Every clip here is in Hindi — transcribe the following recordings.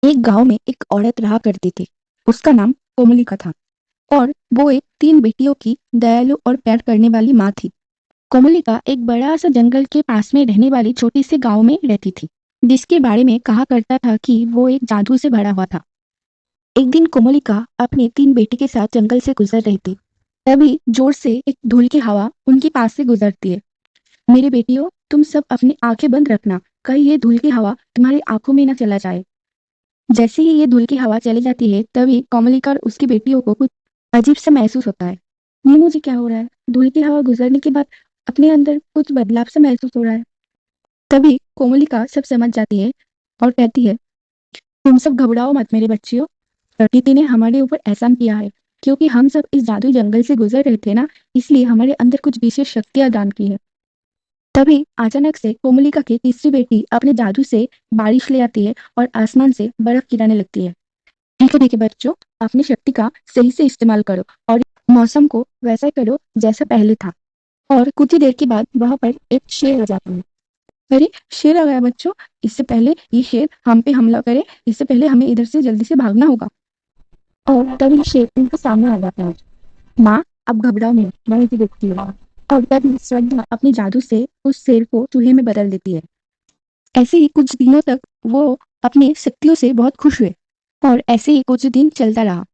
एक गांव में एक औरत रहा करती थी। उसका नाम कोमलिका था और वो एक 3 बेटियों की दयालु और प्यार करने वाली माँ थी। कोमलिका एक बड़ा सा जंगल के पास में रहने वाली छोटी सी गांव में रहती थी, जिसके बारे में कहा करता था कि वो एक जादू से भरा हुआ था। एक दिन कोमलिका अपने 3 बेटी के साथ जंगल से गुजर रही थी। तभी जोर से एक धूल की हवा उनके पास से गुजरती है। मेरी बेटियों, तुम सब अपनी आंखें बंद रखना, कहीं ये धूल की हवा तुम्हारी आंखों में न चला जाए। जैसे ही ये धूल की हवा चली जाती है, तभी कोमलिका और उसकी बेटियों को कुछ अजीब सा महसूस होता है। ये मुझे क्या हो रहा है? धूल की हवा गुजरने के बाद अपने अंदर कुछ बदलाव सा महसूस हो रहा है। तभी कोमलिका सब समझ जाती है और कहती है, तुम सब घबराओ मत मेरे बच्चियों। प्रकृति ने हमारे ऊपर एहसान किया है, क्योंकि हम सब इस जादुई जंगल से गुजर रहे थे ना, इसलिए हमारे अंदर कुछ विशेष शक्तियां दान की है। तभी अचानक से कोमलिका की तीसरी बेटी अपने जादू से बारिश ले आती है और आसमान से बर्फ गिराने लगती है। ठीक है बच्चों, अपनी शक्ति का सही से इस्तेमाल करो और मौसम को वैसा करो जैसा पहले था। और कुछ ही देर के बाद वहां पर एक शेर आ जाता है। अरे, शेर आ गया बच्चों! इससे पहले ये शेर हम पे हमला करे, इससे पहले हमें इधर से जल्दी से भागना होगा। और तभी शेर उनके सामने आ जाता है। माँ, अब घबराओ नहीं, मैं इसे देखती हूँ। और तभी श्रद्धा अपने जादू से उस शेर को चूहे में बदल देती है। ऐसे ही कुछ दिनों तक वो अपनी शक्तियों से बहुत खुश हुए और ऐसे ही कुछ दिन चलता रहा।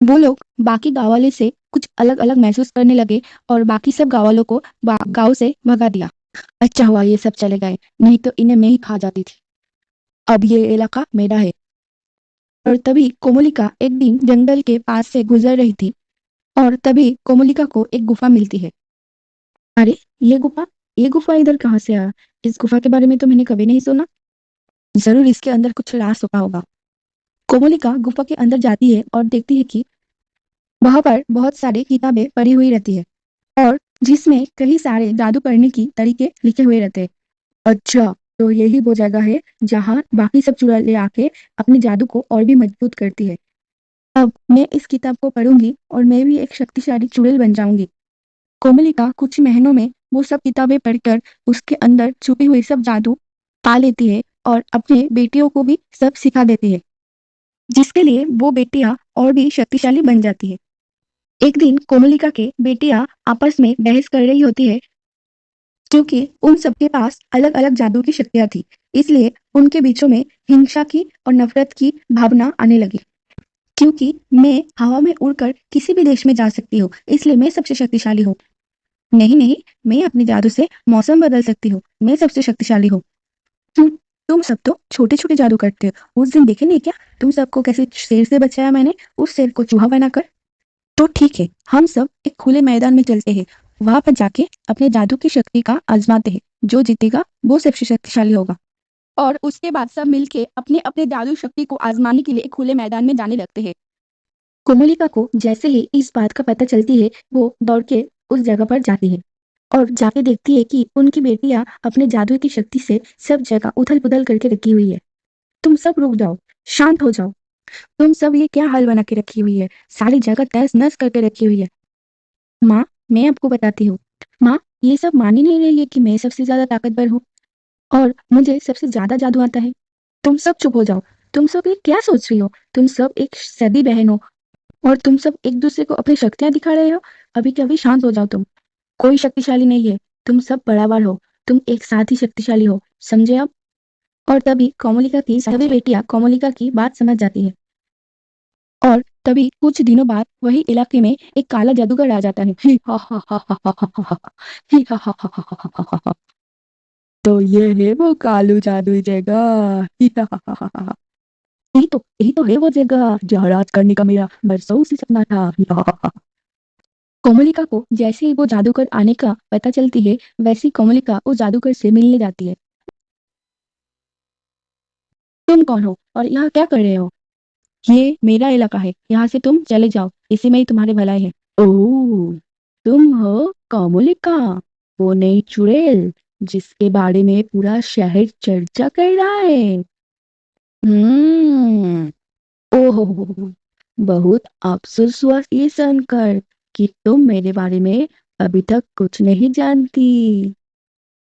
वो लोग बाकी गाँव वाले से कुछ अलग अलग महसूस करने लगे और बाकी सब गाँव वालों को गाँव से भगा दिया। अच्छा हुआ ये सब चले गए, नहीं तो इन्हें मैं ही खा जाती थी। अब ये इलाका मेरा है। और तभी कोमलिका एक दिन जंगल के पास से गुजर रही थी और तभी कोमलिका को एक गुफा मिलती है। अरे, ये गुफा ये गुफा इधर कहाँ से आया? इस गुफा के बारे में तो मैंने कभी नहीं सुना। जरूर इसके अंदर कुछ राज छुपा होगा। कोमलिका गुफा के अंदर जाती है और देखती है कि वहां पर बहुत सारी किताबें पढ़ी हुई रहती है और जिसमें कई सारे जादू करने की तरीके लिखे हुए रहते हैं। अच्छा, तो यही वो जगह है जहाँ बाकी सब चुड़ैलें आके अपने जादू को और भी मजबूत करती है। अब मैं इस किताब को पढ़ूंगी और मैं भी एक शक्तिशाली चुड़ैल बन जाऊंगी। कोमलिका कुछ महीनों में वो सब किताबें पढ़कर उसके अंदर छुपी हुई सब जादू पा लेती है और अपने बेटियों को भी सब सिखा देती है, जिसके लिए वो बेटियां और भी शक्तिशाली बन जाती है। एक दिन कोमलिका के बेटियां आपस में बहस कर रही होती है, क्योंकि उन सबके पास अलग अलग जादू की शक्तियां थी। इसलिए उनके बीचों में हिंसा की और नफरत की भावना आने लगी। क्योंकि मैं हवा में उड़कर किसी भी देश में जा सकती हूँ, इसलिए मैं सबसे शक्तिशाली हूँ। नहीं नहीं, मैं अपने जादू से मौसम बदल सकती हूँ, मैं सबसे शक्तिशाली हूँ। तुम तुम सब तो छोटे छोटे जादू करते हो। उस दिन देखे नहीं क्या, तुम सबको कैसे शेर से बचाया मैंने, उस शेर को चूहा बनाकर। तो ठीक है, हम सब एक खुले मैदान में चलते हैं, वहां पर जाके अपने जादू की शक्ति का आजमाते हैं। जो जीतेगा वो सबसे शक्तिशाली होगा। और उसके बाद सब मिलके अपने अपने जादू शक्ति को आजमाने के लिए एक खुले मैदान में जाने लगते हैं। कोमलिका को जैसे ही इस बात का पता चलती है, वो दौड़ के उस जगह पर जाती है और जाके देखती है कि उनकी बेटियां अपने जादू की शक्ति से सब जगह उथल पुथल करके रखी हुई है। तुम सब रुक जाओ, शांत हो जाओ। तुम सब ये क्या हाल बना के रखी हुई है? सारी जगह तहस नहस करके रखी हुई है। माँ, मैं आपको बताती हूँ। माँ, ये सब मान ही नहीं रही है कि मैं सबसे ज्यादा ताकतवर हूँ और मुझे सबसे ज्यादा जादू आता है। तुम सब चुप हो जाओ। तुम सब ये क्या सोच रही हो? तुम सब एक सगी बहन हो और तुम सब एक दूसरे को अपनी शक्तियां दिखा रहे हो। अभी के अभी शांत हो जाओ तुम। कोई शक्तिशाली नहीं है, तुम सब बराबर हो। तुम एक साथ ही शक्तिशाली हो, समझे आप? और तभी कोमलिका की सभी बेटियां कोमलिका की बात समझ जाती है। और तभी कुछ दिनों बाद वही इलाके में एक काला जादूगर आ जाता है। ही हा हा हा हा हा हा हा हा, ही हा हा हा हा हा हा हा हा। तो ये है वो कालू जादुई जगह। ही हा हा हा हा हा हा। यही तो है वो जगह जहाँ राज करने का मेरा बरसों से सपना था। ही हा हा हा। कोमलिका को जैसे ही वो जादूगर आने का पता चलती है, वैसे ही कोमलिका उस जादूगर से मिलने जाती है। तुम कौन हो और यहाँ क्या कर रहे हो? ये मेरा इलाका है, यहाँ से तुम चले जाओ, इसी में ही तुम्हारी भलाई है। ओह, तुम हो कोमलिका, वो नई चुड़ैल जिसके बारे में पूरा शहर चर्चा कर रहा है। हम्म। ओहो, बहुत अफसोस हुआ ये सुनकर कि तुम मेरे बारे में अभी तक कुछ नहीं जानती।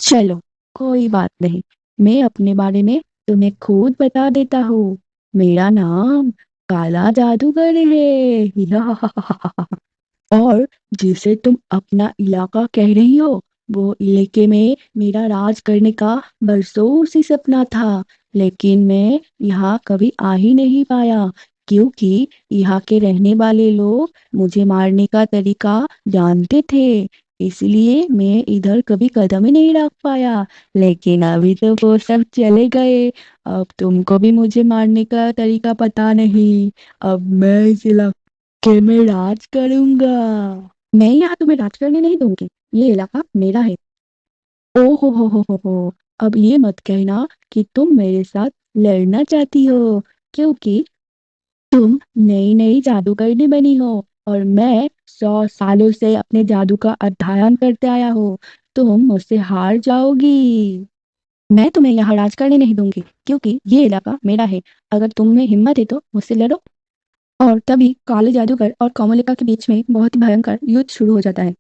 चलो, कोई बात नहीं, मैं अपने बारे में तुम्हें खुद बता देता हूँ। मेरा नाम काला जादूगर है। और जिसे तुम अपना इलाका कह रही हो, वो इलाके में मेरा राज करने का बरसों से सपना था। लेकिन मैं यहाँ कभी आ ही नहीं पाया, क्योंकि यहाँ के रहने वाले लोग मुझे मारने का तरीका जानते थे। इसलिए मैं इधर कभी कदम ही नहीं रख पाया। लेकिन अभी तो वो सब चले गए। अब तुमको भी मुझे मारने का तरीका पता नहीं। अब मैं इस इलाके में राज करूंगा। मैं यहाँ तुम्हें राज करने नहीं दूंगी। ये इलाका मेरा है। ओ हो। अब ये मत कहना कि तुम मेरे साथ लड़ना चाहती हो, क्योंकि तुम नई नई जादूगरनी बनी हो और मैं 100 सालों से अपने जादू का अध्ययन करते आया हूँ। तुम मुझसे हार जाओगी। मैं तुम्हें यहाँ राज करने नहीं दूंगी, क्योंकि ये इलाका मेरा है। अगर तुम में हिम्मत है तो मुझसे लड़ो। और तभी काले जादूगर और कोमलिका के बीच में बहुत ही भयंकर युद्ध शुरू हो जाता है।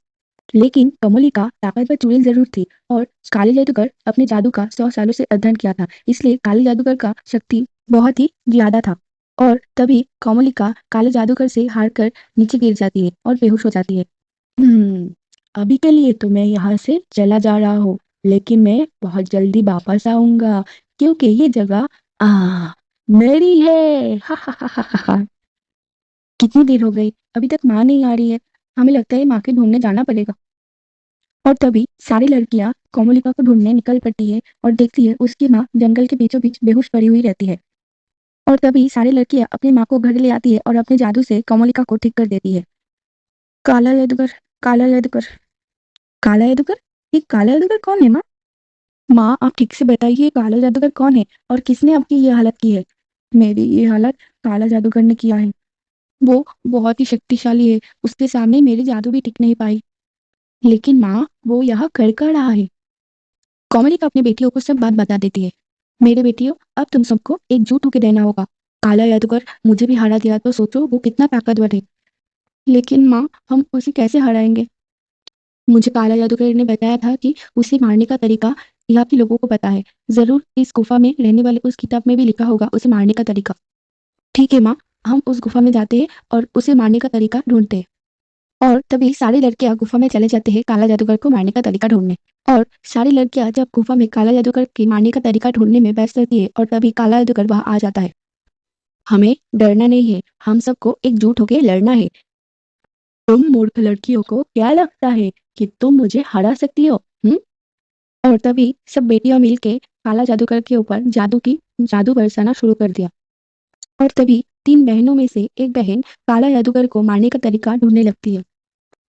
लेकिन कोमलिका ताकतवर चुड़ैल जरूर थी, और काले जादूगर अपने जादू का 100 सालों से अध्ययन किया था, इसलिए काले जादूगर का शक्ति बहुत ही ज्यादा था। और तभी कोमलिका काले जादूगर से हारकर नीचे गिर जाती है और बेहोश हो जाती है। हम्म अभी के लिए तो मैं यहाँ से चला जा रहा हूँ, लेकिन मैं बहुत जल्दी वापस आऊंगा, क्योंकि ये जगह मेरी है। हा हा हा हा हा हा। कितनी देर हो गई, अभी तक माँ नहीं आ रही है। हमें लगता है माँ के ढूंढने जाना पड़ेगा। और तभी सारी लड़कियां कोमलिका को ढूंढने निकल पड़ती है और देखती है उसकी माँ जंगल के बीचों बीच बेहोश पड़ी हुई रहती है। और तभी सारी लड़कियां अपनी माँ को घर ले आती है और अपने जादू से कोमलिका को ठीक कर देती है। काला जादूगर, काला जादूगर, काला जादूगर, ये काला जादूगर कौन है माँ? माँ आप ठीक से बताइए, काला जादूगर कौन है और किसने आपकी ये हालत की है? मेरी ये हालत काला जादूगर ने किया है। वो बहुत ही शक्तिशाली है, उसके सामने मेरी जादू भी टिक नहीं पाई। लेकिन माँ वो यह कर क्या रहा है? कोमलिका अपनी बेटियों को सब बात बता देती है। मेरे बेटियों, अब तुम सबको एकजुट होकर रहना होगा। काला जादूगर मुझे भी हरा दिया तो सोचो वो कितना ताकतवर है। लेकिन माँ हम उसे कैसे हराएंगे? मुझे काला जादूगर ने बताया था कि उसे मारने का तरीका यहाँ के लोगों को पता है। जरूर इस गुफा में रहने वाले उस किताब में भी लिखा होगा उसे मारने का तरीका। ठीक है माँ, हम उस गुफा में जाते हैं और उसे मारने का तरीका ढूंढते हैं। और तभी सारी लड़कियां गुफा में चले जाते हैं काला जादूगर को मारने का तरीका ढूंढने। और सारी लड़कियां जब गुफा में काला जादूगर के मारने का तरीका ढूंढने में व्यस्त रहती है, और तभी काला जादूगर वहां आ जाता है। हमें डरना नहीं है, हम सबको एकजुट होकर लड़ना है। तुम मूर्ख लड़कियों को क्या लगता है कि तुम मुझे हरा सकती हो? और तभी सब बेटियां मिलके काला जादूगर के ऊपर जादू बरसाना शुरू कर दिया। और तभी तीन बहनों में से एक बहन काला जादूगर को मारने का तरीका ढूंढने लगती है।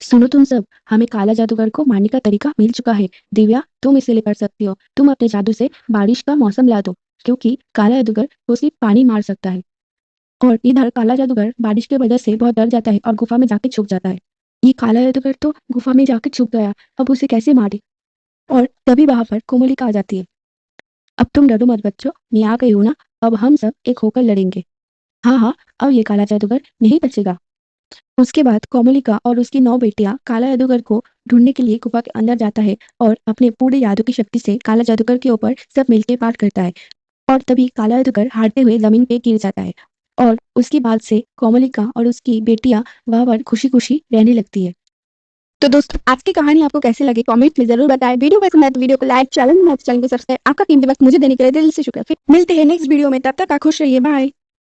सुनो तुम सब, हमें काला जादूगर को मारने का तरीका मिल चुका है। दिव्या तुम इसे ले कर सकती हो। तुम अपने जादू से बारिश का मौसम ला दो, क्योंकि काला जादूगर तो सिर्फ पानी मार सकता है। और इधर काला जादूगर बारिश की वजह से बहुत डर जाता है और गुफा में जाके छुप जाता है। ये काला जादूगर तो गुफा में जाके छुप गया, अब उसे कैसे मारे? और तभी वहां पर कोमलिका आ जाती है। अब तुम डरो मत बच्चों, मैं आ गई हूँ ना। अब हम सब एक होकर लड़ेंगे। हाँ हाँ, अब ये काला जादूगर नहीं बचेगा। उसके बाद कोमलिका और उसकी 9 बेटियां काला जादूगर को ढूंढने के लिए गुफा के अंदर जाता है और अपने पूरे जादू की शक्ति से काला जादूगर के ऊपर सब मिलकर पार करता है। और तभी काला जादूगर हारते हुए जमीन पे गिर जाता है। और उसके बाद से कोमलिका और उसकी बेटियां वहां पर खुशी खुशी रहने लगती है। तो दोस्तों आज की कहानी आपको कैसे लगी कमेंट में जरूर बताएं। वीडियो पसंद आए तो वीडियो को लाइक, चैनल को सब्सक्राइब। आपका कीमती वक्त मुझे देने के लिए दिल से शुक्रिया। फिर मिलते हैं नेक्स्ट वीडियो में, तब तक आप खुश रहिए। बाय।